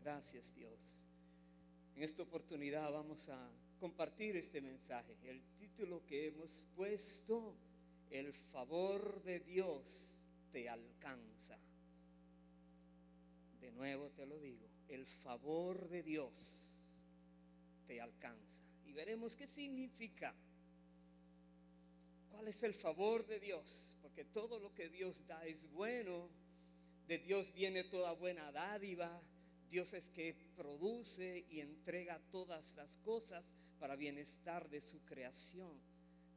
Gracias, Dios. En esta oportunidad vamos a compartir este mensaje. El título que hemos puesto: el favor de Dios te alcanza. De nuevo te lo digo, el favor de Dios te alcanza. Y veremos qué significa. ¿Cuál es el favor de Dios? Porque todo lo que Dios da es bueno. De Dios viene toda buena dádiva. Dios es que produce y entrega todas las cosas para bienestar de su creación.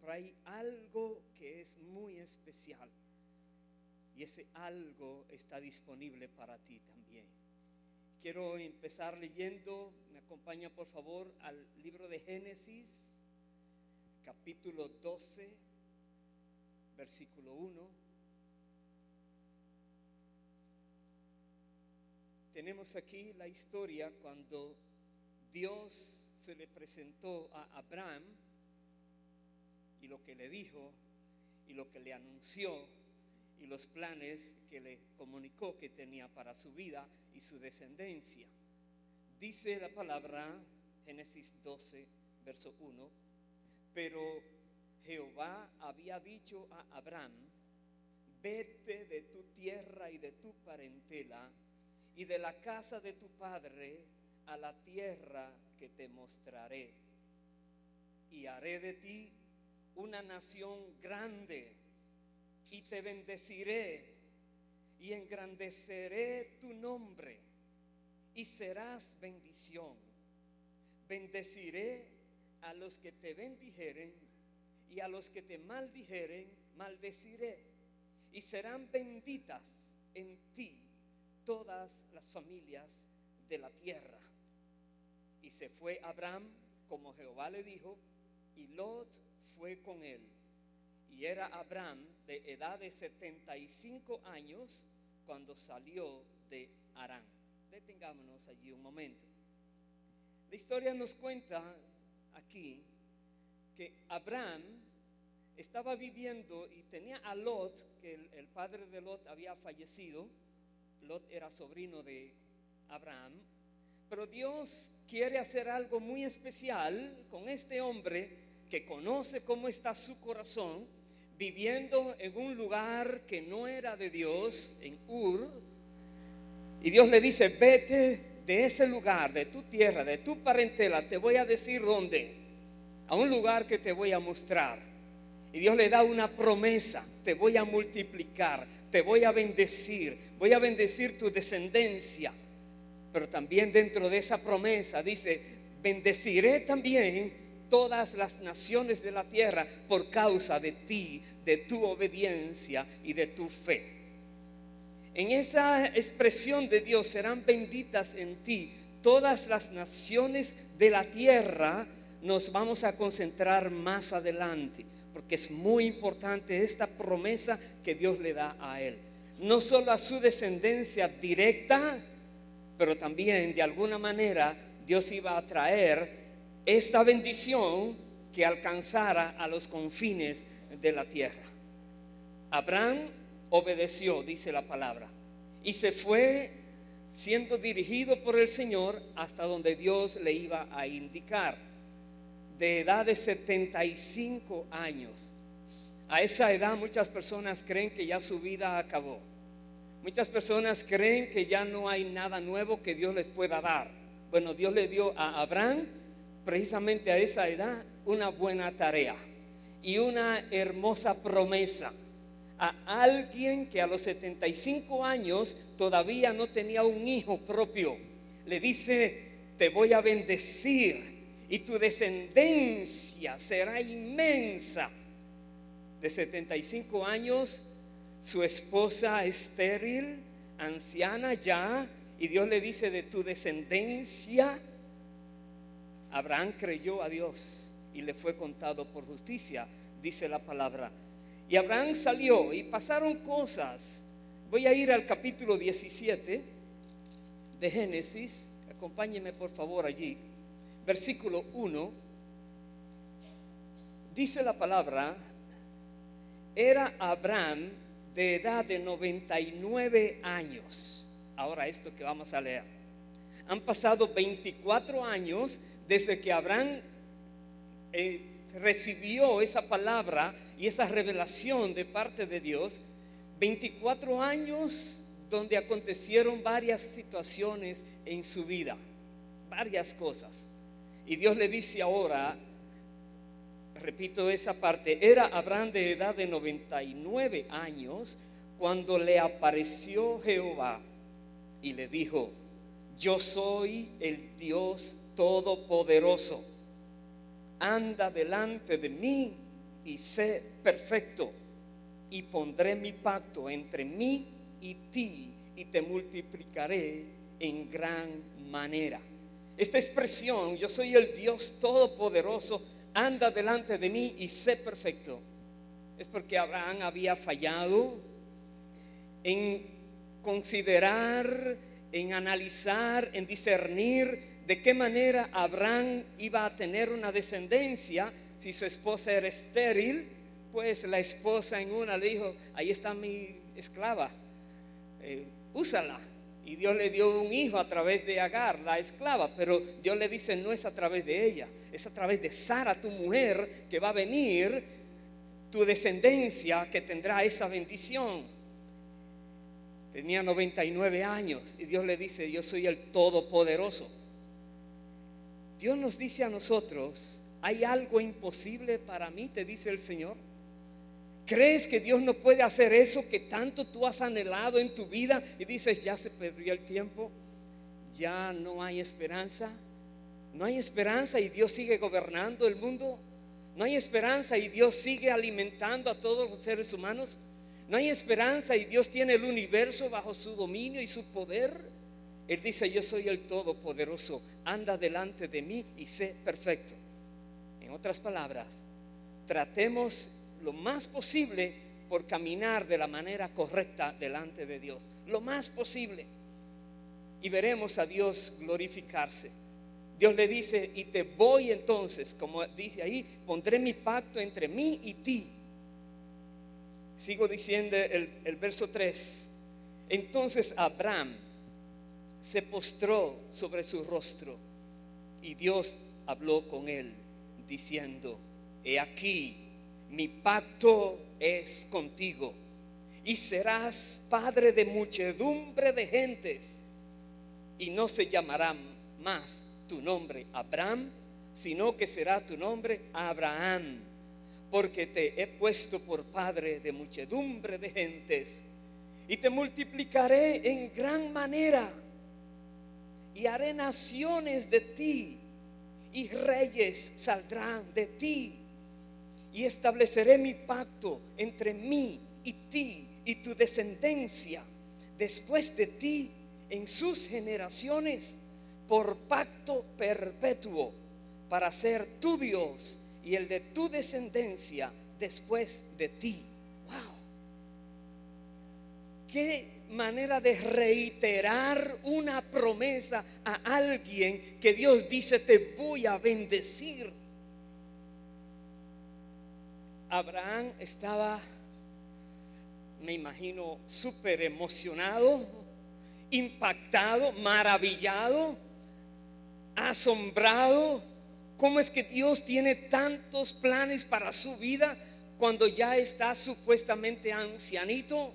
Pero hay algo que es muy especial, y ese algo está disponible para ti también. Quiero empezar leyendo, me acompaña por favor al libro de Génesis, capítulo 12, versículo 1. Tenemos aquí la historia cuando Dios se le presentó a Abraham, y lo que le dijo y lo que le anunció y los planes que le comunicó que tenía para su vida y su descendencia. Dice la palabra, Génesis 12, verso 1: pero Jehová había dicho a Abraham: vete de tu tierra y de tu parentela y de la casa de tu padre a la tierra que te mostraré, y haré de ti una nación grande, y te bendeciré y engrandeceré tu nombre, y serás bendición. Bendeciré a los que te bendijeren, y a los que te maldijeren maldeciré, y serán benditas en ti todas las familias de la tierra. Y se fue Abraham como Jehová le dijo, y Lot fue con él. Y era Abraham de edad de 75 años cuando salió de Harán. Detengámonos allí un momento. La historia nos cuenta aquí que Abraham estaba viviendo y tenía a Lot, que el padre de Lot había fallecido. Lot era sobrino de Abraham, pero Dios quiere hacer algo muy especial con este hombre que conoce cómo está su corazón, viviendo en un lugar que no era de Dios, en Ur. Y Dios le dice: vete de ese lugar, de tu tierra, de tu parentela, te voy a decir dónde, a un lugar que te voy a mostrar. Y Dios le da una promesa: te voy a multiplicar, te voy a bendecir tu descendencia. Pero también dentro de esa promesa dice: bendeciré también todas las naciones de la tierra por causa de ti, de tu obediencia y de tu fe. En esa expresión de Dios: serán benditas en ti todas las naciones de la tierra, nos vamos a concentrar más adelante, porque es muy importante esta promesa que Dios le da a él, no solo a su descendencia directa, pero también de alguna manera Dios iba a traer esta bendición que alcanzara a los confines de la tierra. Abraham obedeció, dice la palabra, y se fue siendo dirigido por el Señor hasta donde Dios le iba a indicar, de edad de 75 años. A esa edad muchas personas creen que ya su vida acabó. Muchas personas creen que ya no hay nada nuevo que Dios les pueda dar. Bueno, Dios le dio a Abraham, precisamente a esa edad, una buena tarea y una hermosa promesa a alguien que a los 75 años todavía no tenía un hijo propio. Le dice: te voy a bendecir y tu descendencia será inmensa. De 75 años, su esposa estéril, anciana ya, y Dios le dice: de tu descendencia. Abraham creyó a Dios y le fue contado por justicia, dice la palabra. Y Abraham salió y pasaron cosas. Voy a ir al capítulo 17 de Génesis. Acompáñenme por favor allí. Versículo 1. Dice la palabra: era Abraham de edad de 99 años. Ahora esto que vamos a leer. Han pasado 24 años desde que Abraham recibió esa palabra y esa revelación de parte de Dios. 24 años donde acontecieron varias situaciones en su vida, varias cosas. Y Dios le dice ahora, repito esa parte, era Abraham de edad de 99 años cuando le apareció Jehová y le dijo: yo soy el Dios Todopoderoso, anda delante de mí y sé perfecto, y pondré mi pacto entre mí y ti, y te multiplicaré en gran manera. Esta expresión, yo soy el Dios Todopoderoso, anda delante de mí y sé perfecto, es porque Abraham había fallado en considerar, en analizar, en discernir de qué manera Abraham iba a tener una descendencia. Si su esposa era estéril, pues la esposa en una le dijo: ahí está mi esclava, úsala. Y Dios le dio un hijo a través de Agar, la esclava. Pero Dios le dice: no es a través de ella, es a través de Sara, tu mujer, que va a venir tu descendencia, que tendrá esa bendición. Tenía 99 años y Dios le dice: yo soy el Todopoderoso. Dios nos dice a nosotros: ¿hay algo imposible para mí?, te dice el Señor. ¿Crees que Dios no puede hacer eso que tanto tú has anhelado en tu vida y dices: ya se perdió el tiempo, ya no hay esperanza? No hay esperanza y Dios sigue gobernando el mundo. No hay esperanza y Dios sigue alimentando a todos los seres humanos. No hay esperanza y Dios tiene el universo bajo su dominio y su poder. Él dice: yo soy el Todopoderoso, anda delante de mí y sé perfecto. En otras palabras, tratemos lo más posible por caminar de la manera correcta delante de Dios, lo más posible, y veremos a Dios glorificarse. Dios le dice: y te voy entonces, como dice ahí, pondré mi pacto entre mí y ti. Sigo diciendo el verso 3. Entonces Abraham se postró sobre su rostro y Dios habló con él diciendo: he aquí, mi pacto es contigo y serás padre de muchedumbre de gentes, y no se llamará más tu nombre Abraham, sino que será tu nombre Abraham, porque te he puesto por padre de muchedumbre de gentes, y te multiplicaré en gran manera, y haré naciones de ti, y reyes saldrán de ti, y estableceré mi pacto entre mí y ti y tu descendencia después de ti en sus generaciones, por pacto perpetuo, para ser tu Dios y el de tu descendencia después de ti. Wow. Qué manera de reiterar una promesa a alguien que Dios dice: te voy a bendecir. Abraham estaba, me imagino, súper emocionado, impactado, maravillado, asombrado. ¿Cómo es que Dios tiene tantos planes para su vida cuando ya está supuestamente ancianito?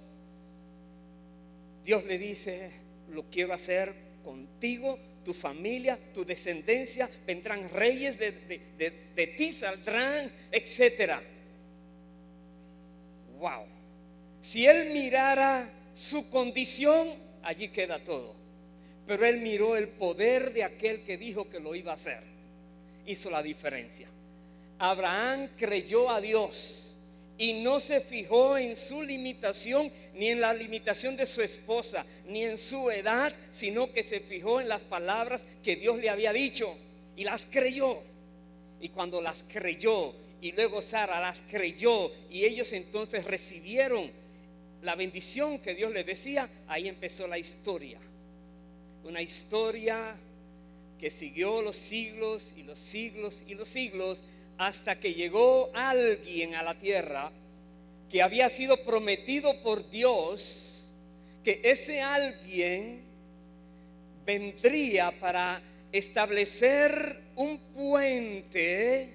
Dios le dice: lo quiero hacer contigo, tu familia, tu descendencia, vendrán reyes de ti, saldrán, etcétera. Wow. Si él mirara su condición, allí queda todo. Pero él miró el poder de aquel que dijo que lo iba a hacer. Hizo la diferencia. Abraham creyó a Dios y no se fijó en su limitación, ni en la limitación de su esposa, ni en su edad, sino que se fijó en las palabras que Dios le había dicho y las creyó. Y cuando las creyó, y luego Sara las creyó, y ellos entonces recibieron la bendición que Dios les decía, ahí empezó la historia. Una historia que siguió los siglos y los siglos y los siglos, hasta que llegó alguien a la tierra que había sido prometido por Dios, que ese alguien vendría para establecer un puente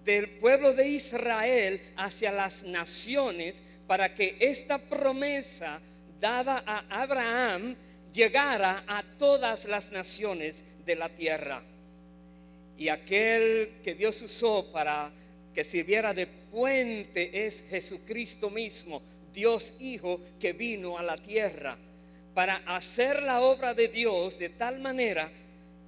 del pueblo de Israel hacia las naciones, para que esta promesa dada a Abraham llegara a todas las naciones de la tierra. Y aquel que Dios usó para que sirviera de puente es Jesucristo mismo, Dios Hijo, que vino a la tierra para hacer la obra de Dios de tal manera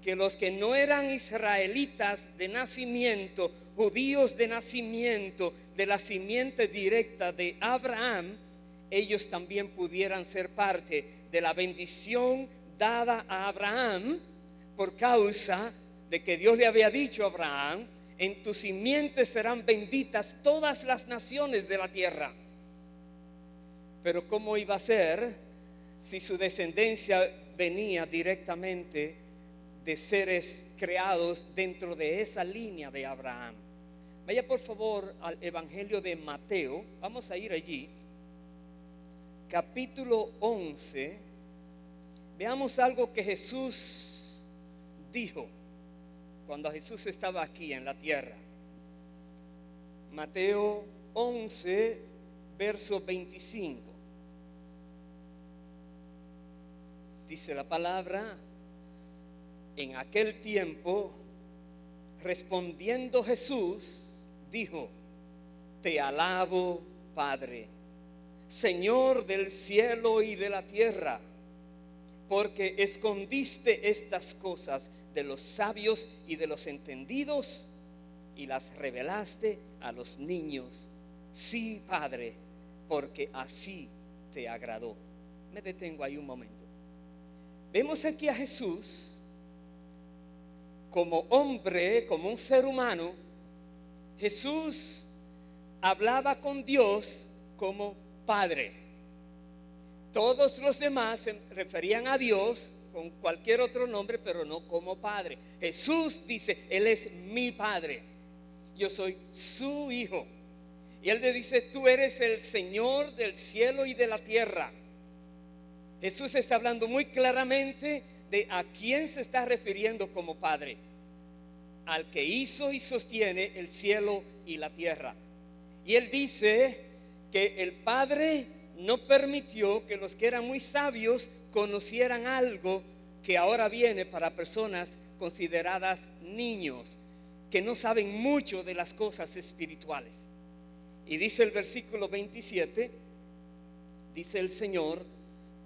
que los que no eran israelitas de nacimiento, judíos de nacimiento, de la simiente directa de Abraham, ellos también pudieran ser parte de la bendición dada a Abraham, por causa de que Dios le había dicho a Abraham: en tu simiente serán benditas todas las naciones de la tierra. Pero ¿cómo iba a ser si su descendencia venía directamente de seres creados dentro de esa línea de Abraham? Vaya por favor al Evangelio de Mateo, vamos a ir allí, capítulo 11. Veamos algo que Jesús dijo cuando Jesús estaba aquí en la tierra. Mateo 11, verso 25. Dice la palabra: en aquel tiempo, respondiendo Jesús, dijo: te alabo, Padre, Señor del cielo y de la tierra, porque escondiste estas cosas de los sabios y de los entendidos y las revelaste a los niños. Sí, Padre, porque así te agradó. Me detengo ahí un momento. Vemos aquí a Jesús como hombre, como un ser humano. Jesús hablaba con Dios como Padre. Todos los demás se referían a Dios con cualquier otro nombre, pero no como Padre. Jesús dice: Él es mi Padre, yo soy su Hijo. Y Él le dice: tú eres el Señor del cielo y de la tierra. Jesús está hablando muy claramente de a quién se está refiriendo como Padre: al que hizo y sostiene el cielo y la tierra. Y Él dice que el Padre no permitió que los que eran muy sabios conocieran algo que ahora viene para personas consideradas niños, que no saben mucho de las cosas espirituales. Y dice el versículo 27, dice el Señor: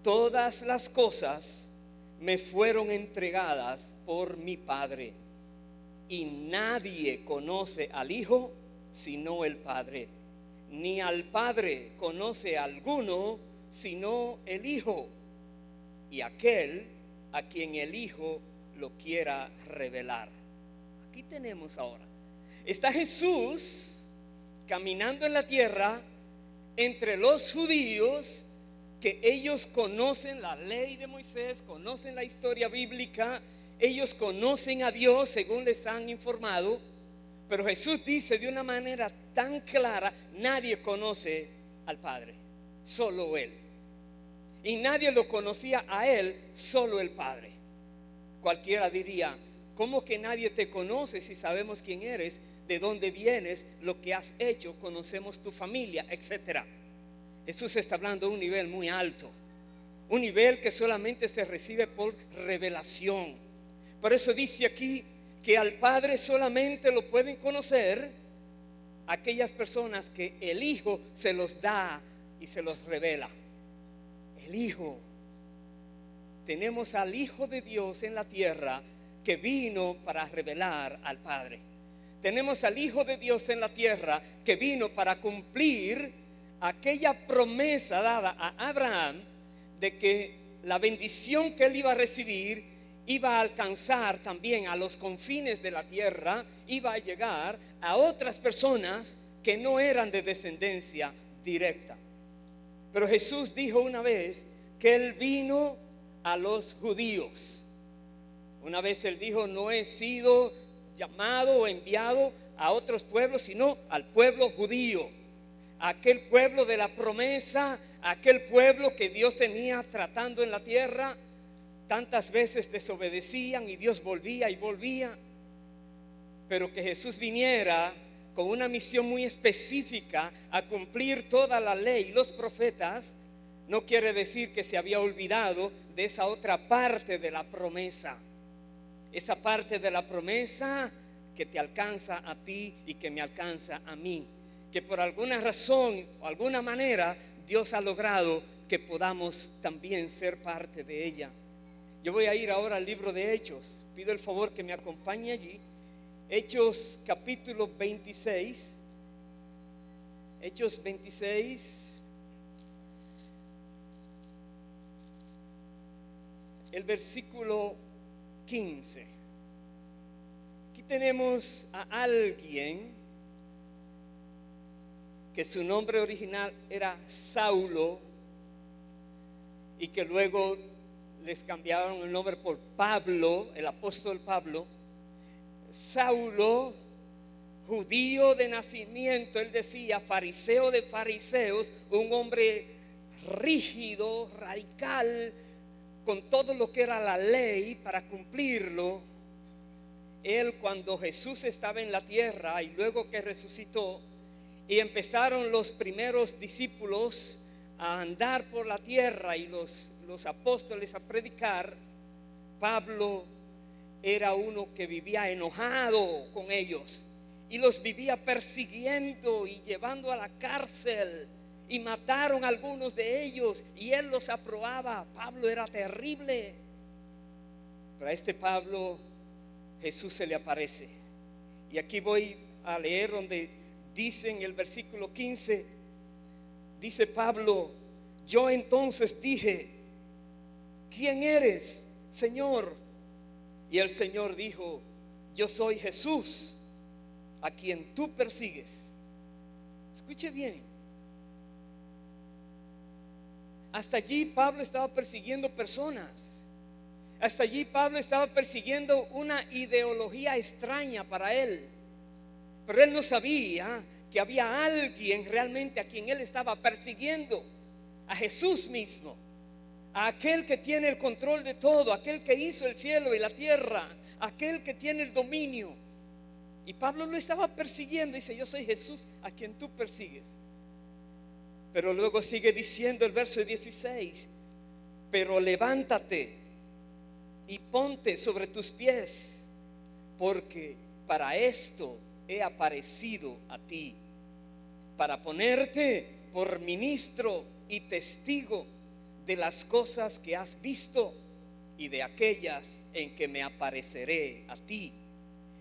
todas las cosas me fueron entregadas por mi Padre, y nadie conoce al Hijo sino el Padre, ni al Padre conoce a alguno sino el Hijo, y aquel a quien el Hijo lo quiera revelar. Aquí tenemos ahora, está Jesús caminando en la tierra entre los judíos, que ellos conocen la ley de Moisés, conocen la historia bíblica, ellos conocen a Dios según les han informado. Pero Jesús dice de una manera tan clara: nadie conoce al Padre, solo Él. Y nadie lo conocía a Él, solo el Padre. Cualquiera diría: ¿cómo que nadie te conoce si sabemos quién eres, de dónde vienes, lo que has hecho, conocemos tu familia, etcétera? Jesús está hablando de un nivel muy alto, un nivel que solamente se recibe por revelación. Por eso dice aquí que al Padre solamente lo pueden conocer aquellas personas que el Hijo se los da y se los revela. El Hijo. Tenemos al Hijo de Dios en la tierra que vino para revelar al Padre. Tenemos al Hijo de Dios en la tierra que vino para cumplir aquella promesa dada a Abraham de que la bendición que él iba a recibir iba a alcanzar también a los confines de la tierra, iba a llegar a otras personas que no eran de descendencia directa. Pero Jesús dijo una vez que Él vino a los judíos. Una vez Él dijo: no he sido llamado o enviado a otros pueblos, sino al pueblo judío, aquel pueblo de la promesa, aquel pueblo que Dios tenía tratando en la tierra, tantas veces desobedecían y Dios volvía y volvía. Pero que Jesús viniera con una misión muy específica a cumplir toda la ley y los profetas, no quiere decir que se había olvidado de esa otra parte de la promesa. Esa parte de la promesa que te alcanza a ti y que me alcanza a mí. Que por alguna razón o alguna manera Dios ha logrado que podamos también ser parte de ella. Yo voy a ir ahora al libro de Hechos. Pido el favor que me acompañe allí. Hechos capítulo 26. Hechos 26. El versículo 15. Aquí tenemos a alguien que su nombre original era Saulo y que luego les cambiaron el nombre por Pablo, el apóstol Pablo. Saulo, judío de nacimiento, él decía, fariseo de fariseos, un hombre rígido, radical, con todo lo que era la ley para cumplirlo. Él, cuando Jesús estaba en la tierra y luego que resucitó y empezaron los primeros discípulos a andar por la tierra y los apóstoles a predicar, Pablo era uno que vivía enojado con ellos y los vivía persiguiendo y llevando a la cárcel, y mataron a algunos de ellos y él los aprobaba. Pablo era terrible. Pero a este Pablo Jesús se le aparece, y aquí voy a leer donde dice en el versículo 15, dice Pablo: yo entonces dije, ¿quién eres, Señor? Y el Señor dijo: yo soy Jesús, a quien tú persigues. Escuche bien. Hasta allí Pablo estaba persiguiendo personas. Hasta allí Pablo estaba persiguiendo una ideología extraña para él. Pero él no sabía que había alguien realmente a quien él estaba persiguiendo: a Jesús mismo, a aquel que tiene el control de todo, aquel que hizo el cielo y la tierra, aquel que tiene el dominio. Y Pablo lo estaba persiguiendo. Dice: yo soy Jesús a quien tú persigues. Pero luego sigue diciendo el verso 16: pero levántate y ponte sobre tus pies, porque para esto he aparecido a ti, para ponerte por ministro y testigo de las cosas que has visto y de aquellas en que me apareceré a ti,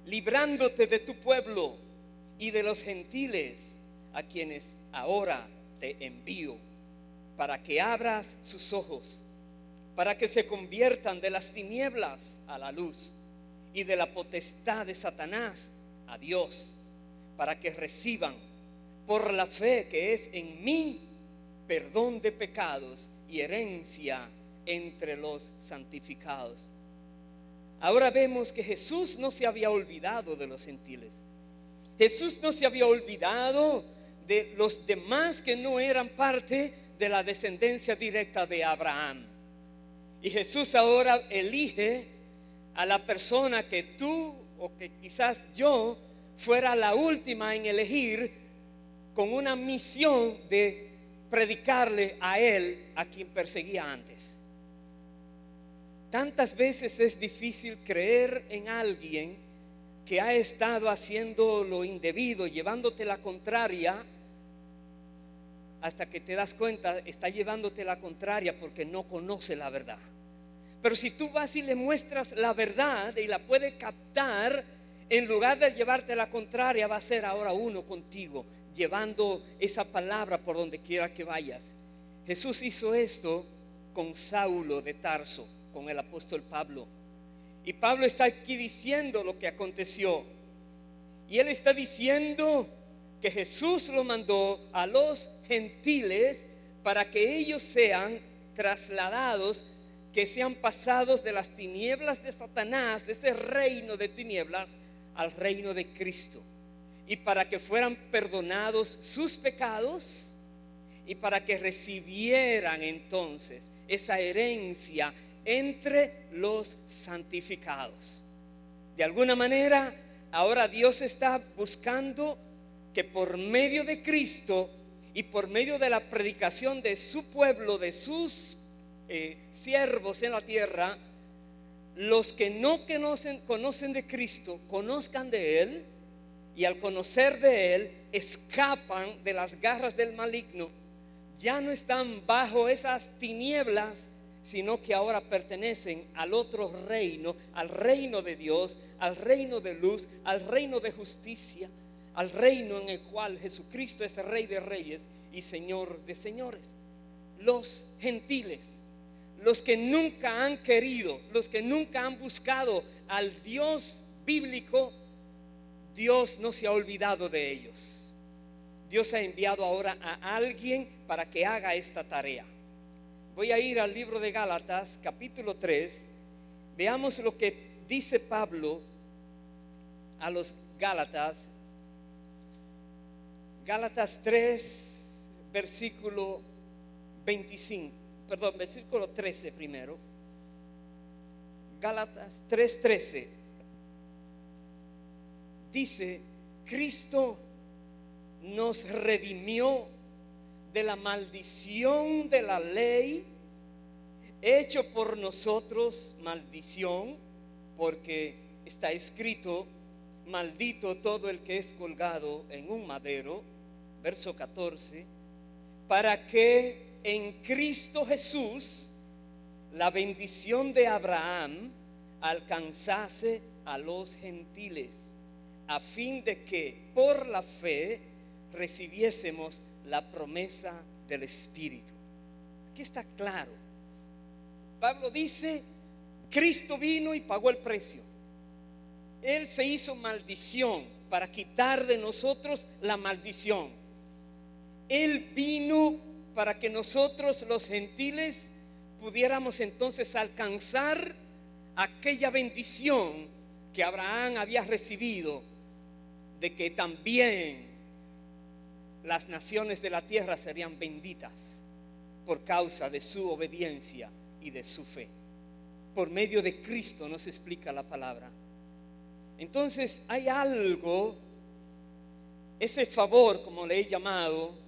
librándote de tu pueblo y de los gentiles, a quienes ahora te envío, para que abras sus ojos, para que se conviertan de las tinieblas a la luz y de la potestad de Satanás a Dios, para que reciban por la fe que es en mí perdón de pecados y herencia entre los santificados. Ahora vemos que Jesús no se había olvidado de los gentiles. Jesús no se había olvidado de los demás que no eran parte de la descendencia directa de Abraham. Y Jesús ahora elige a la persona que tú, o que quizás yo fuera la última en elegir, con una misión de predicarle a él, a quien perseguía antes. Tantas veces es difícil creer en alguien que ha estado haciendo lo indebido, llevándote la contraria, hasta que te das cuenta, está llevándote la contraria porque no conoce la verdad. Pero si tú vas y le muestras la verdad y la puede captar, en lugar de llevarte la contraria, va a ser ahora uno contigo, llevando esa palabra por donde quiera que vayas. Jesús hizo esto con Saulo de Tarso, con el apóstol Pablo. Y Pablo está aquí diciendo lo que aconteció. Y él está diciendo que Jesús lo mandó a los gentiles para que ellos sean trasladados, que sean pasados de las tinieblas de Satanás, de ese reino de tinieblas, al reino de Cristo, y para que fueran perdonados sus pecados y para que recibieran entonces esa herencia entre los santificados. De alguna manera, ahora Dios está buscando que por medio de Cristo y por medio de la predicación de su pueblo, de sus siervos en la tierra, los que no conocen de Cristo, conozcan de Él, y al conocer de Él, escapan de las garras del maligno. Ya no están bajo esas tinieblas, sino que ahora pertenecen al otro reino, al reino de Dios, al reino de luz, al reino de justicia, al reino en el cual Jesucristo es Rey de reyes y Señor de señores. Los gentiles, los que nunca han querido, los que nunca han buscado al Dios bíblico, Dios no se ha olvidado de ellos. Dios ha enviado ahora a alguien para que haga esta tarea. Voy a ir al libro de Gálatas, capítulo 3. Veamos lo que dice Pablo a los Gálatas. Gálatas 3, versículo 25. Perdón, versículo 13 primero. Gálatas 3:13. Dice: Cristo nos redimió de la maldición de la ley, hecho por nosotros maldición, porque está escrito: maldito todo el que es colgado en un madero. Verso 14. Para que en Cristo Jesús la bendición de Abraham alcanzase a los gentiles, a fin de que por la fe recibiésemos la promesa del Espíritu. Aquí está claro. Pablo dice: Cristo vino y pagó el precio. Él se hizo maldición para quitar de nosotros la maldición. Él vino para que nosotros los gentiles pudiéramos entonces alcanzar aquella bendición que Abraham había recibido, de que también las naciones de la tierra serían benditas por causa de su obediencia y de su fe. Por medio de Cristo nos explica la palabra. Entonces hay algo, ese favor, como le he llamado,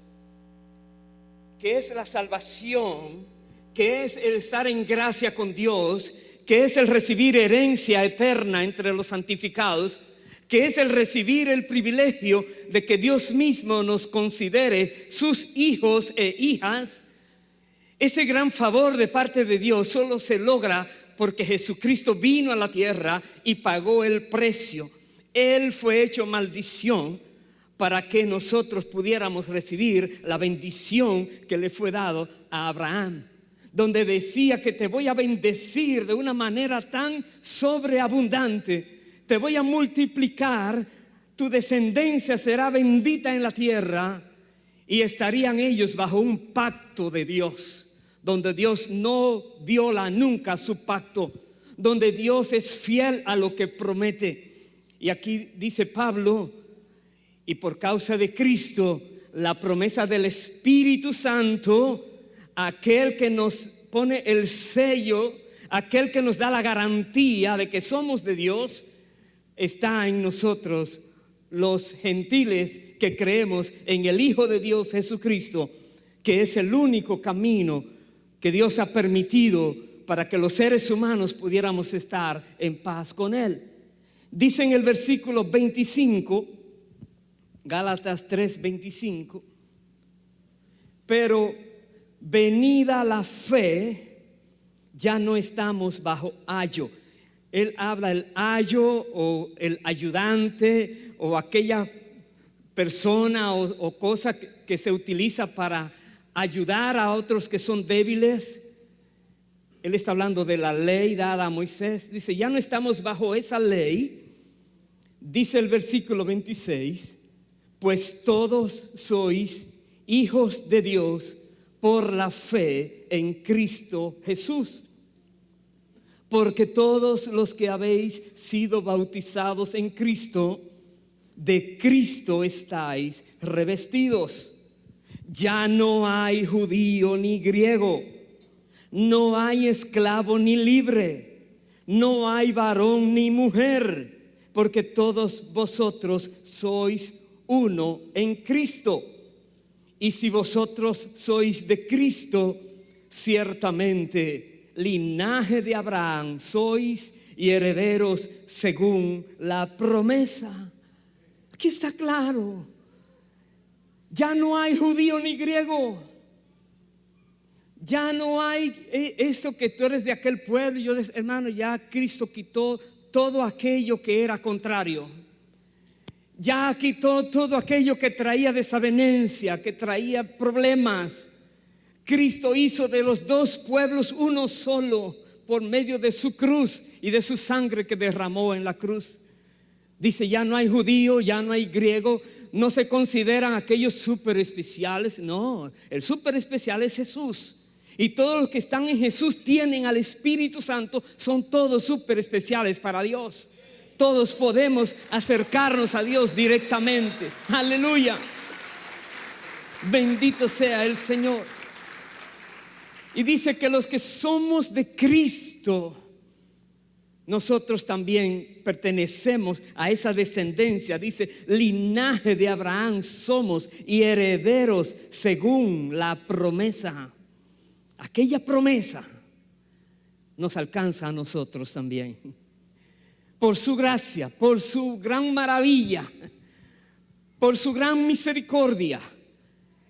que es la salvación, que es el estar en gracia con Dios, que es el recibir herencia eterna entre los santificados, que es el recibir el privilegio de que Dios mismo nos considere sus hijos e hijas. Ese gran favor de parte de Dios solo se logra porque Jesucristo vino a la tierra y pagó el precio. Él fue hecho maldición para que nosotros pudiéramos recibir la bendición que le fue dado a Abraham, donde decía que te voy a bendecir de una manera tan sobreabundante, te voy a multiplicar, tu descendencia será bendita en la tierra, y estarían ellos bajo un pacto de Dios, donde Dios no viola nunca su pacto, donde Dios es fiel a lo que promete. Y aquí dice Pablo: y por causa de Cristo, la promesa del Espíritu Santo, aquel que nos pone el sello, aquel que nos da la garantía de que somos de Dios, está en nosotros, los gentiles que creemos en el Hijo de Dios Jesucristo, que es el único camino que Dios ha permitido para que los seres humanos pudiéramos estar en paz con Él. Dice en el versículo 25, Gálatas 3:25: pero venida la fe, ya no estamos bajo ayo. Él habla el ayo o el ayudante o aquella persona o cosa que se utiliza para ayudar a otros que son débiles. Él está hablando de la ley dada a Moisés. Dice: ya no estamos bajo esa ley. Dice el versículo 26: pues todos sois hijos de Dios por la fe en Cristo Jesús. Porque todos los que habéis sido bautizados en Cristo, de Cristo estáis revestidos. Ya no hay judío ni griego, No hay esclavo ni libre, no hay varón ni mujer, porque todos vosotros sois uno en Cristo. Y si vosotros sois de Cristo, ciertamente linaje de Abraham sois y herederos según la promesa. Aquí está claro. Ya no hay judío ni griego. Ya no hay eso que tú eres de aquel pueblo. Yo, hermano, ya Cristo quitó todo aquello que era contrario. Ya quitó todo aquello que traía desavenencia, que traía problemas. Cristo hizo de los dos pueblos uno solo por medio de su cruz y de su sangre que derramó en la cruz. Dice, ya no hay judío, ya no hay griego. No se consideran aquellos súper especiales. No, el súper especial es Jesús. Y todos los que están en Jesús tienen al Espíritu Santo. Son todos súper especiales para Dios. Todos podemos acercarnos a Dios directamente. Aleluya. Bendito sea el Señor. Y dice que los que somos de Cristo, nosotros también pertenecemos a esa descendencia. Dice, linaje de Abraham somos y herederos según la promesa. Aquella promesa nos alcanza a nosotros también. Por su gracia, por su gran maravilla, por su gran misericordia,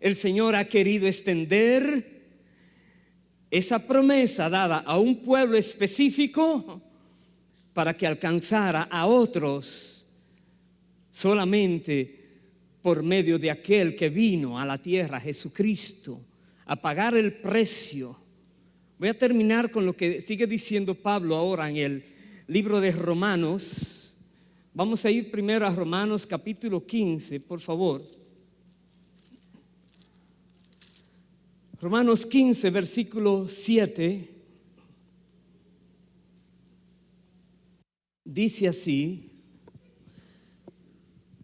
el Señor ha querido extender esa promesa dada a un pueblo específico para que alcanzara a otros solamente por medio de aquel que vino a la tierra, Jesucristo, a pagar el precio. Voy a terminar con lo que sigue diciendo Pablo ahora en el libro de Romanos. Vamos a ir primero a Romanos capítulo 15, por favor. Romanos 15, versículo 7. Dice así: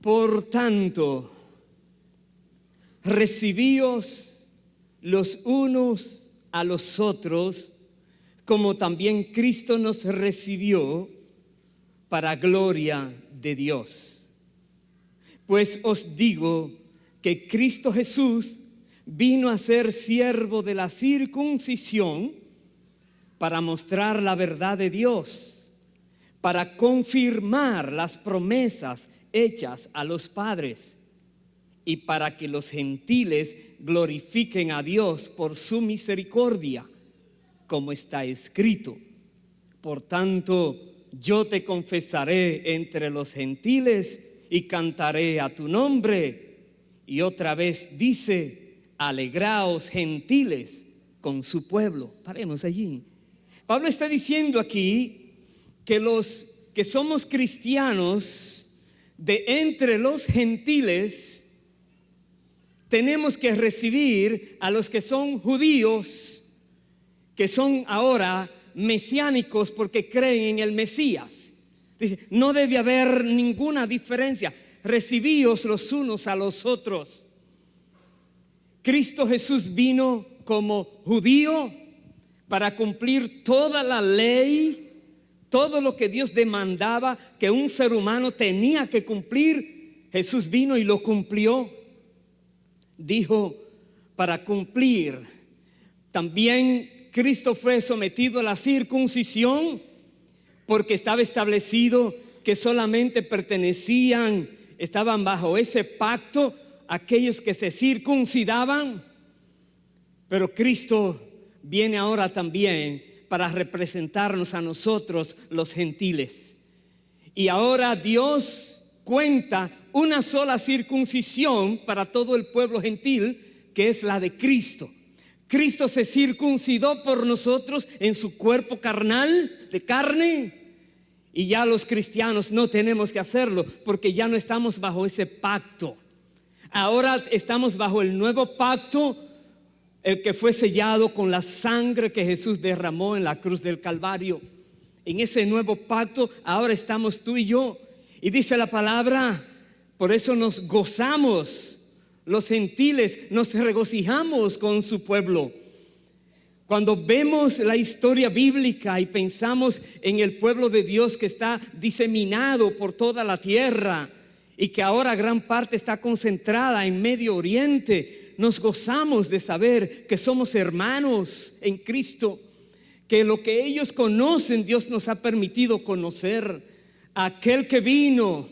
por tanto, recibíos los unos a los otros, como también Cristo nos recibió para gloria de Dios. Pues os digo que Cristo Jesús vino a ser siervo de la circuncisión para mostrar la verdad de Dios, para confirmar las promesas hechas a los padres y para que los gentiles glorifiquen a Dios por su misericordia, como está escrito: por tanto, yo te confesaré entre los gentiles y cantaré a tu nombre. Y otra vez dice: alegraos gentiles con su pueblo. Paremos allí. Pablo está diciendo aquí que los que somos cristianos de entre los gentiles tenemos que recibir a los que son judíos, que son ahora mesiánicos porque creen en el Mesías. Dice, no debe haber ninguna diferencia. Recibíos los unos a los otros. Cristo Jesús vino como judío para cumplir toda la ley, todo lo que Dios demandaba que un ser humano tenía que cumplir. Jesús vino y lo cumplió. Dijo, para cumplir. También Cristo fue sometido a la circuncisión porque estaba establecido que solamente estaban bajo ese pacto aquellos que se circuncidaban. Pero Cristo viene ahora también para representarnos a nosotros los gentiles. Y ahora Dios cuenta una sola circuncisión para todo el pueblo gentil, que es la de Cristo. Cristo se circuncidó por nosotros en su cuerpo carnal, de carne, y ya los cristianos no tenemos que hacerlo porque ya no estamos bajo ese pacto. Ahora estamos bajo el nuevo pacto, el que fue sellado con la sangre que Jesús derramó en la cruz del Calvario. En ese nuevo pacto ahora estamos tú y yo. Y dice la palabra, por eso nos gozamos, los gentiles nos regocijamos con su pueblo, Cuando vemos la historia bíblica y pensamos en el pueblo de Dios que está diseminado por toda la tierra y que ahora gran parte está concentrada en Medio Oriente, nos gozamos de saber que somos hermanos en Cristo, que lo que ellos conocen, Dios nos ha permitido conocer. Aquel que vino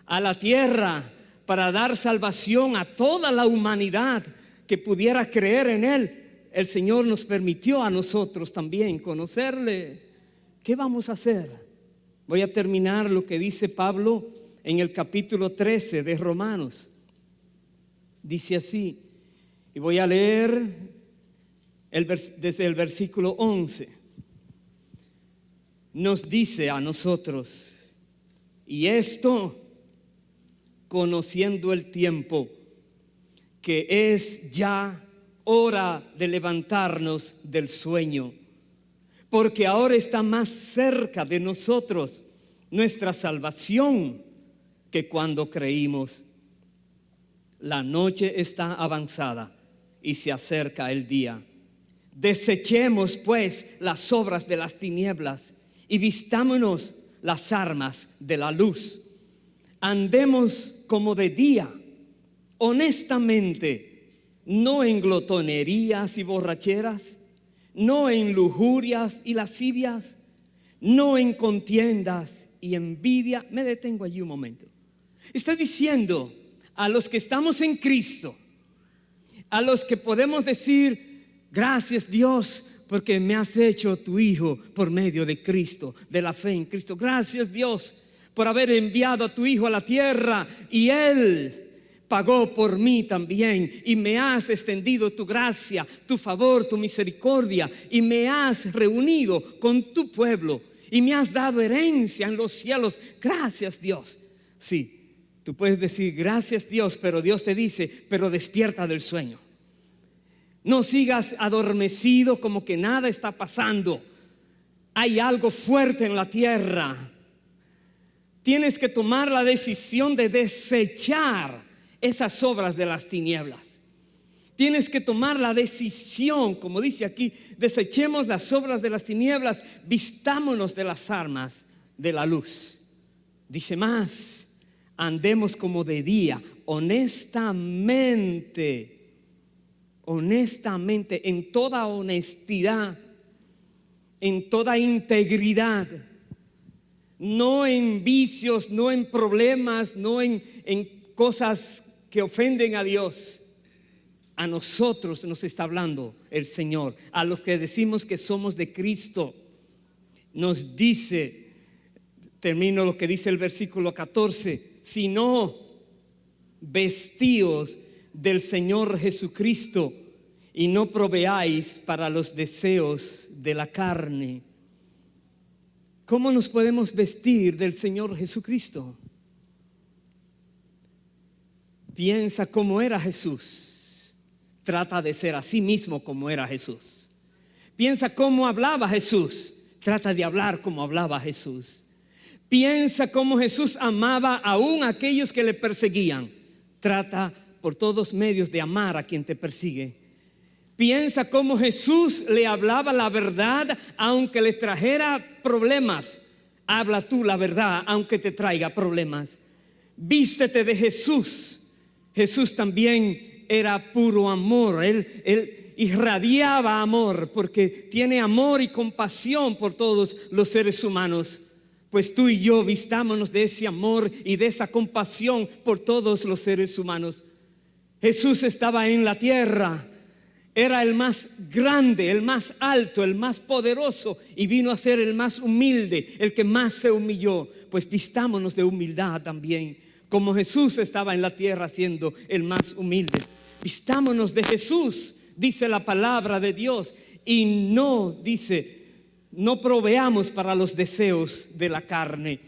a la tierra para dar salvación a toda la humanidad que pudiera creer en Él, el Señor nos permitió a nosotros también conocerle. ¿Qué vamos a hacer? Voy a terminar lo que dice Pablo en el capítulo 13 de Romanos. Dice así, y voy a leer desde el versículo 11. Nos dice a nosotros, y esto conociendo el tiempo, que es ya hora de levantarnos del sueño, porque ahora está más cerca de nosotros nuestra salvación que cuando creímos. La noche está avanzada y se acerca el día. Desechemos pues las obras de las tinieblas y vistámonos las armas de la luz. Andemos como de día, honestamente, no en glotonerías y borracheras, no en lujurias y lascivias, no en contiendas y envidia. Me detengo allí un momento. Está diciendo a los que estamos en Cristo, a los que podemos decir, gracias Dios, porque me has hecho tu hijo por medio de Cristo, de la fe en Cristo. Gracias Dios por haber enviado a tu hijo a la tierra y Él pagó por mí también, y me has extendido tu gracia, tu favor, tu misericordia, y me has reunido con tu pueblo y me has dado herencia en los cielos. Gracias Dios. Sí, tú puedes decir gracias Dios, pero Dios te dice, pero despierta del sueño. No sigas adormecido como que nada está pasando. Hay algo fuerte en la tierra. Tienes que tomar la decisión de desechar esas obras de las tinieblas. Tienes que tomar la decisión, como dice aquí, desechemos las obras de las tinieblas, vistámonos de las armas de la luz. Dice más, andemos como de día, honestamente, en toda honestidad, en toda integridad, no en vicios, no en problemas, no en cosas que ofenden a Dios. A nosotros nos está hablando el Señor, a los que decimos que somos de Cristo. Nos dice, termino lo que dice el versículo 14, sino vestíos del Señor Jesucristo y no proveáis para los deseos de la carne. ¿Cómo nos podemos vestir del Señor Jesucristo? Piensa cómo era Jesús. Trata de ser a sí mismo como era Jesús. Piensa cómo hablaba Jesús. Trata de hablar como hablaba Jesús. Piensa cómo Jesús amaba aún a aquellos que le perseguían. Trata por todos medios de amar a quien te persigue. Piensa cómo Jesús le hablaba la verdad aunque le trajera problemas. Habla tú la verdad aunque te traiga problemas. Vístete de Jesús. Jesús también era puro amor. Él irradiaba amor porque tiene amor y compasión por todos los seres humanos. Pues tú y yo vistámonos de ese amor y de esa compasión por todos los seres humanos. Jesús estaba en la tierra. Era el más grande, el más alto, el más poderoso, y vino a ser el más humilde, el que más se humilló. Pues vistámonos de humildad también, como Jesús estaba en la tierra siendo el más humilde. Vistámonos de Jesús, dice la palabra de Dios, y no, dice, no proveamos para los deseos de la carne.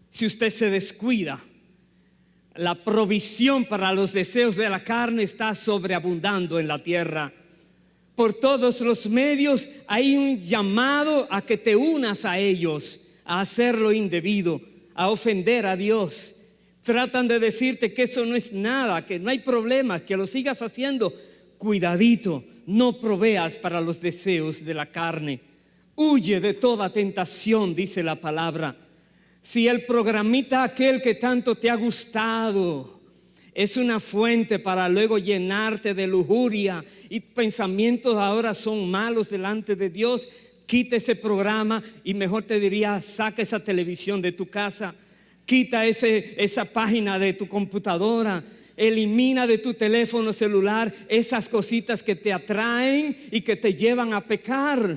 Si usted se descuida, la provisión para los deseos de la carne está sobreabundando en la tierra. Por todos los medios hay un llamado a que te unas a ellos, a hacer lo indebido, a ofender a Dios. Tratan de decirte que eso no es nada, que no hay problema, que lo sigas haciendo. Cuidadito, no proveas para los deseos de la carne. Huye de toda tentación, dice la palabra. Si el programita aquel que tanto te ha gustado es una fuente para luego llenarte de lujuria y pensamientos ahora son malos delante de Dios, quita ese programa y mejor te diría, saca esa televisión de tu casa, quita esa página de tu computadora, elimina de tu teléfono celular esas cositas que te atraen y que te llevan a pecar.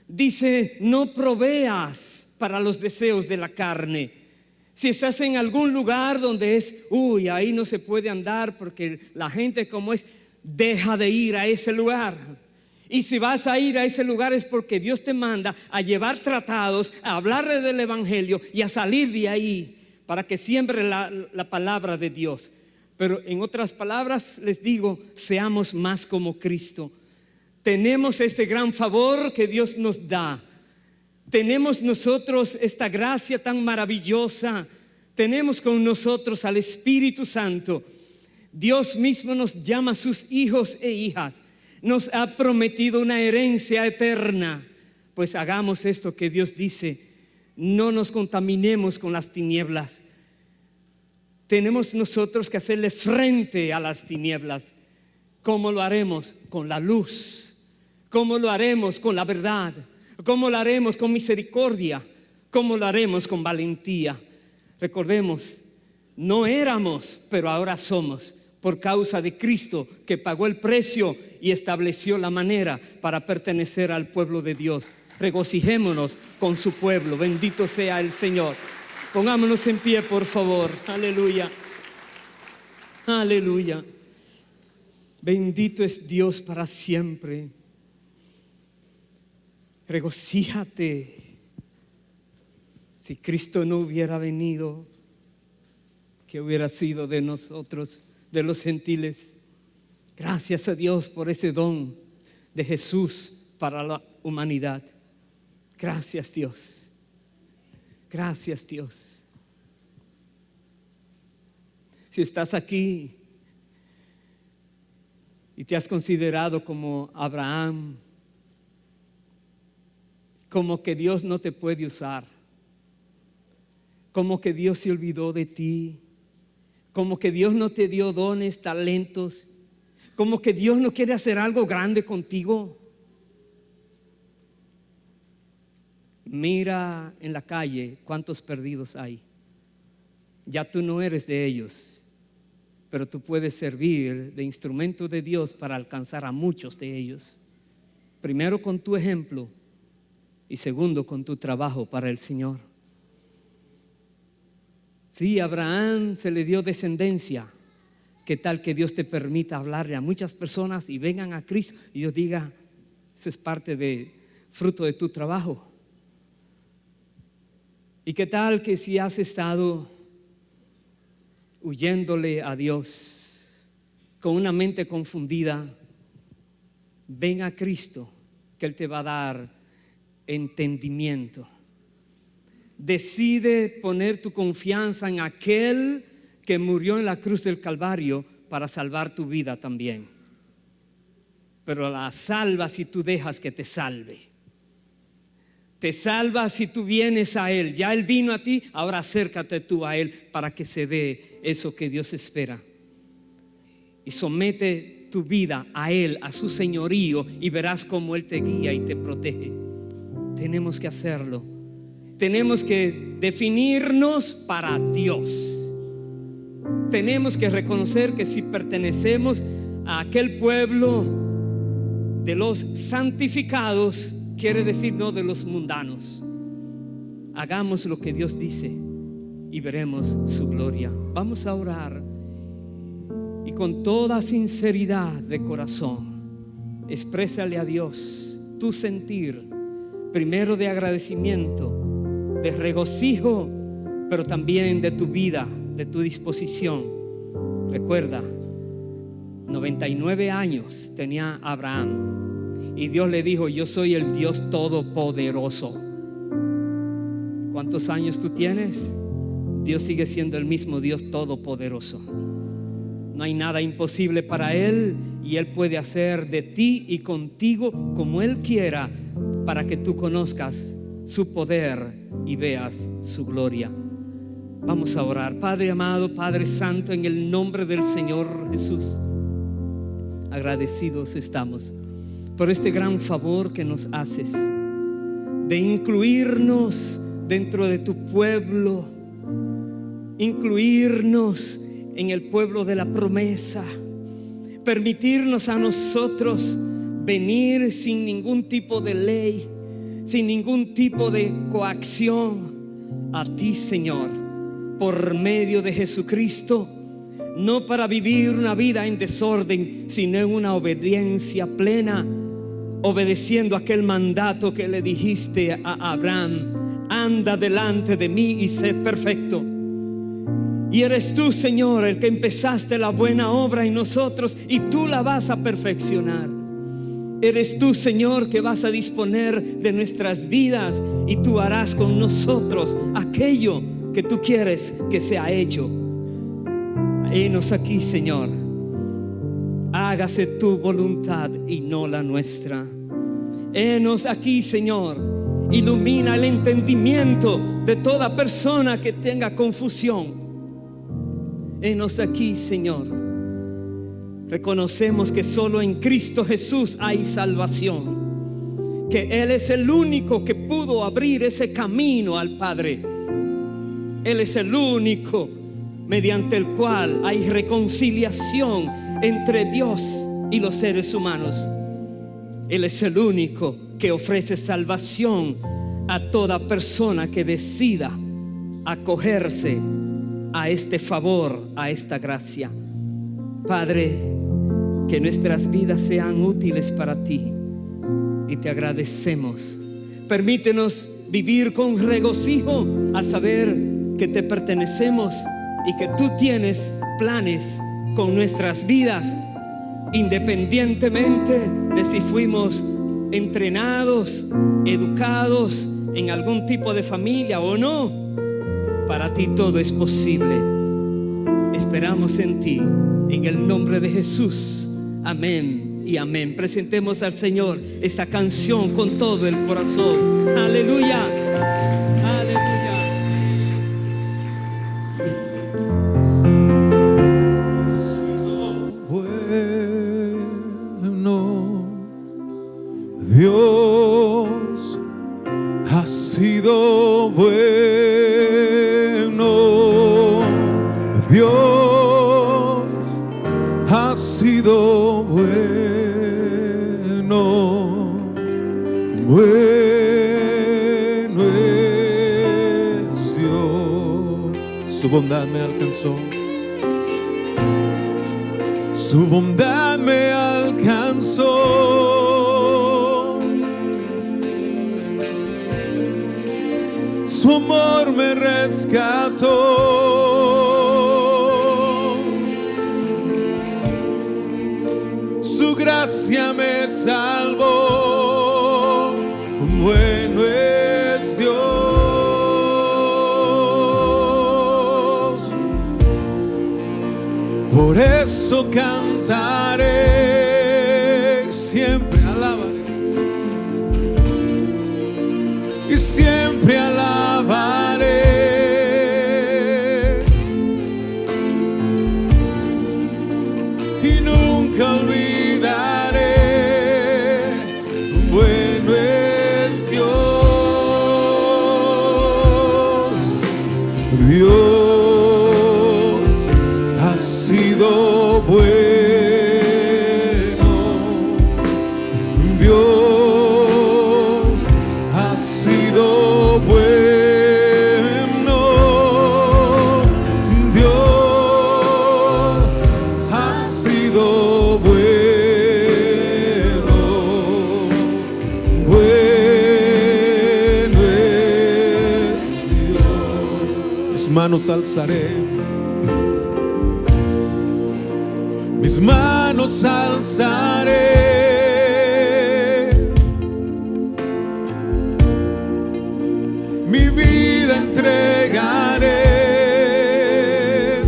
Dice, no proveas para los deseos de la carne. Si estás en algún lugar donde ahí no se puede andar porque la gente como es, deja de ir a ese lugar. Y si vas a ir a ese lugar es porque Dios te manda a llevar tratados, a hablarle del evangelio y a salir de ahí para que siembre la palabra de Dios. Pero en otras palabras les digo, seamos más como Cristo. Tenemos este gran favor que Dios nos da. Tenemos nosotros esta gracia tan maravillosa. Tenemos con nosotros al Espíritu Santo. Dios mismo nos llama sus hijos e hijas. Nos ha prometido una herencia eterna. Pues hagamos esto que Dios dice. No nos contaminemos con las tinieblas. Tenemos nosotros que hacerle frente a las tinieblas. ¿Cómo lo haremos? Con la luz. ¿Cómo lo haremos? Con la verdad. ¿Cómo lo haremos? Con misericordia. ¿Cómo lo haremos? Con valentía. Recordemos, no éramos, pero ahora somos, por causa de Cristo, que pagó el precio y estableció la manera para pertenecer al pueblo de Dios. Regocijémonos con su pueblo. Bendito sea el Señor. Pongámonos en pie, por favor. Aleluya. Aleluya. Bendito es Dios para siempre. Regocíjate. Si Cristo no hubiera venido, ¿qué hubiera sido de nosotros, de los gentiles? Gracias a Dios por ese don de Jesús para la humanidad. Gracias, Dios. Gracias, Dios. Si estás aquí y te has considerado como Abraham, como que Dios no te puede usar, como que Dios se olvidó de ti, como que Dios no te dio dones, talentos, como que Dios no quiere hacer algo grande contigo. Mira en la calle cuántos perdidos hay. Ya tú no eres de ellos, pero tú puedes servir de instrumento de Dios para alcanzar a muchos de ellos. Primero con tu ejemplo y segundo con tu trabajo para el Señor. Sí, a Abraham se le dio descendencia. ¿Qué tal que Dios te permita hablarle a muchas personas y vengan a Cristo y Dios diga, eso es parte de fruto de tu trabajo? ¿Y qué tal que si has estado huyéndole a Dios con una mente confundida, ven a Cristo, que Él te va a dar entendimiento? Decide poner tu confianza en aquel que murió en la cruz del Calvario para salvar tu vida también. Pero la salva si tú dejas que te salve. Te salva si tú vienes a Él. Ya Él vino a ti, ahora acércate tú a Él para que se dé eso que Dios espera. Y somete tu vida a Él, a su señorío, y verás cómo Él te guía y te protege. Tenemos que hacerlo. Tenemos que definirnos para Dios. Tenemos que reconocer que si pertenecemos a aquel pueblo de los santificados, quiere decir no de los mundanos. Hagamos lo que Dios dice y veremos su gloria. Vamos a orar y con toda sinceridad de corazón exprésale a Dios tu sentir, primero de agradecimiento, de regocijo, pero también de tu vida, de tu disposición. Recuerda, 99 años tenía Abraham y Dios le dijo, yo soy el Dios todopoderoso. ¿Cuántos años tú tienes? Dios sigue siendo el mismo Dios todopoderoso. No hay nada imposible para Él, y Él puede hacer de ti y contigo como Él quiera, para que tú conozcas su poder y veas su gloria. Vamos a orar. Padre amado, Padre santo, en el nombre del Señor Jesús, agradecidos estamos por este gran favor que nos haces de incluirnos dentro de tu pueblo, incluirnos en el pueblo de la promesa, permitirnos a nosotros venir sin ningún tipo de ley, sin ningún tipo de coacción a ti, Señor, por medio de Jesucristo, no para vivir una vida en desorden, sino en una obediencia plena, obedeciendo aquel mandato que le dijiste a Abraham: anda delante de mí y sé perfecto. Y eres tú, Señor, el que empezaste la buena obra en nosotros, y tú la vas a perfeccionar. Eres tú, Señor, que vas a disponer de nuestras vidas, y tú harás con nosotros aquello que tú quieres que sea hecho. Henos aquí, Señor. Hágase tu voluntad y no la nuestra. Henos aquí, Señor. Ilumina el entendimiento de toda persona que tenga confusión. Henos aquí, Señor. Reconocemos que solo en Cristo Jesús hay salvación, que Él es el único que pudo abrir ese camino al Padre. Él es el único mediante el cual hay reconciliación entre Dios y los seres humanos. Él es el único que ofrece salvación a toda persona que decida acogerse a este favor, a esta gracia. Padre, que nuestras vidas sean útiles para ti, y te agradecemos. Permítenos vivir con regocijo al saber que te pertenecemos y que tú tienes planes con nuestras vidas, independientemente de si fuimos entrenados, educados en algún tipo de familia o no. Para ti todo es posible. Esperamos en ti, en el nombre de Jesús. Amén y amén. Presentemos al Señor esta canción con todo el corazón. Aleluya. Dios ha sido bueno, Dios ha sido bueno, bueno es Dios. Su bondad me alcanzó, su bondad me alcanzó. Su amor me rescató, su gracia me salvó. Bueno es Dios, por eso cantaré, siempre alabaré y siempre alabaré, y nunca olvidaré. Bueno es Dios, Dios ha sido bueno, Dios ha sido bueno, Dios ha sido bueno, bueno es Dios. Mis manos alzaré, mis manos alzaré, mi vida entregaré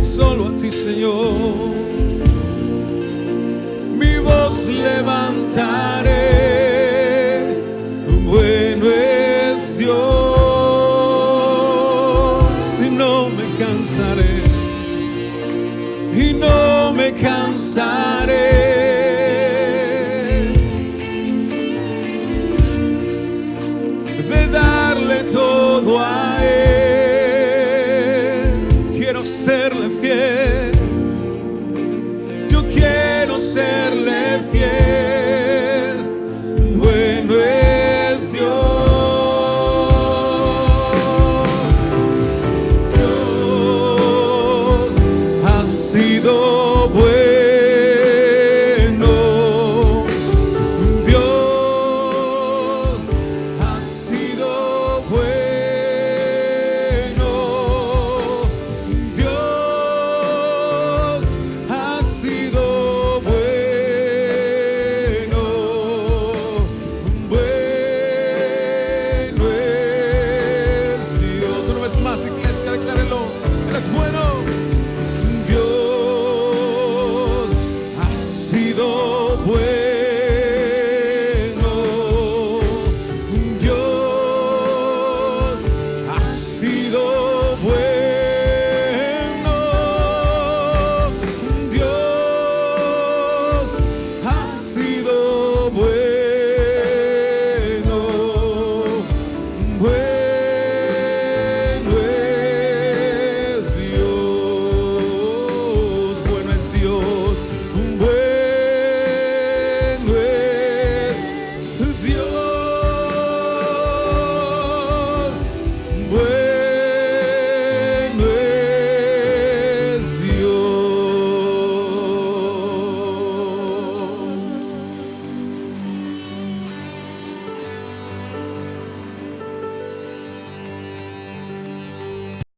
solo a ti, Señor. no me cansaré, y no me cansaré de darle todo a Él. Quiero serle fiel, yo quiero serle fiel. Bueno es Dios. Dios ha sido bueno. Dios ha sido bueno. Dios ha sido bueno. Bueno es Dios. Una vez más, iglesia, declárelo. Él es bueno.